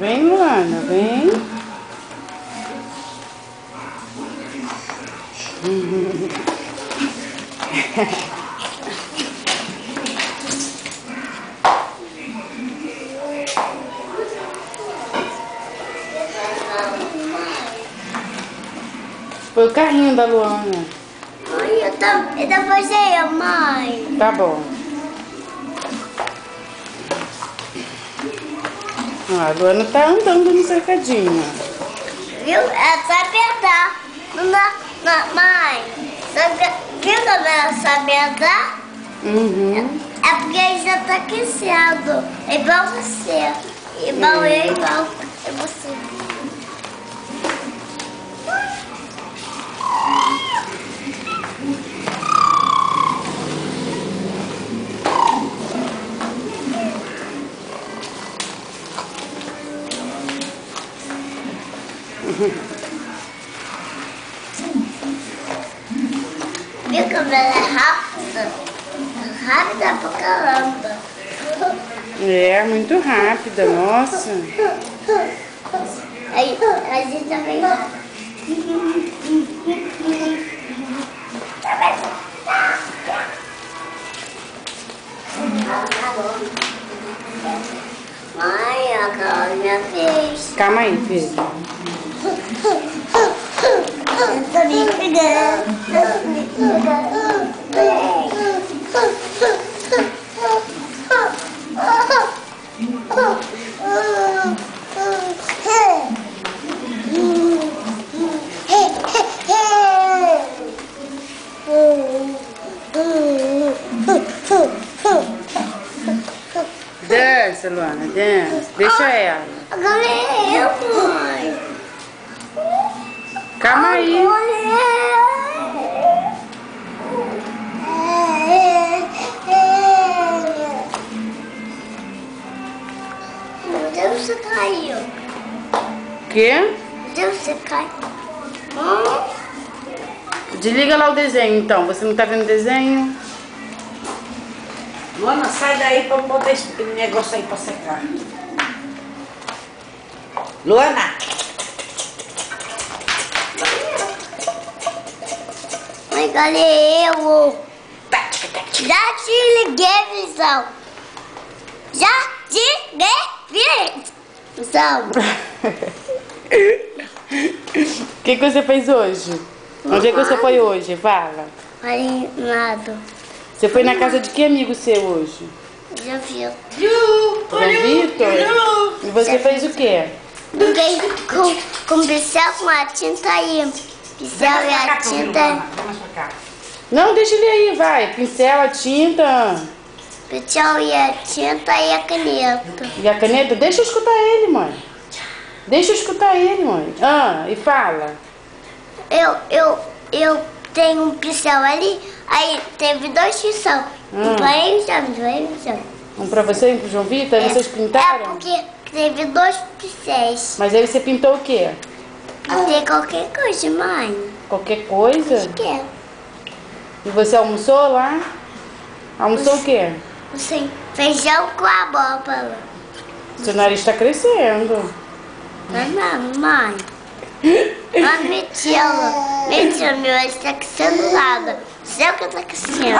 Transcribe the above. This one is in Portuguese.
vem, Luana, vem. Foi o carrinho da Luana. Mãe, eu depois eu, mãe. Tá bom. A Luana tá andando no cercadinho. Viu? É só apertar. Mãe, viu como ela sabe andar? Uhum. É porque já tá aquecendo. É igual você. Igual eu, igual você. Viu como ela é rápida? Rápida pra caramba. É, muito rápida, nossa. Aí, a gente também rápida. Mãe, agora é minha vez. Calma aí, filho. Eu tô me pegando. Eu tô me Dança, Luana, dança. Deixa ela. Agora é eu, mãe. Calma aí. Meu Deus, você caiu. Quê? Meu Deus, você caiu. Desliga lá o desenho, então. Você não tá vendo o desenho? Luana, sai daí pra botar esse negócio aí pra secar. Luana! Mãe, agora é eu. Já te liguei, visão. Já te liguei, visão. O que você fez hoje? Onde é que você foi hoje? Fala. Olha, nada. Você foi na casa de que amigo seu hoje? Já viu. João Vitor? E você fez o quê? Liguei com pincel, com a tinta aí. Pincel e a tinta. Não, deixa ele aí, vai. Pincel, a tinta. Pincel e a tinta e a caneta. E a caneta? Deixa eu escutar ele, mãe. Deixa eu escutar ele, mãe. Ah, e fala. Eu tenho um pincel ali, aí teve dois pincel. Vai usando. Um pra você e um pro João Vitor? Vocês pintaram? É porque teve dois pincéis. Mas aí você pintou o quê? Tem qualquer coisa, mãe. Qualquer coisa? Quer? E você almoçou lá? Almoçou o quê? Sim, feijão com abóbora. Seu nariz tá crescendo. Não, mãe. Mentira, meu, está crescendo nada. O céu que tá crescendo.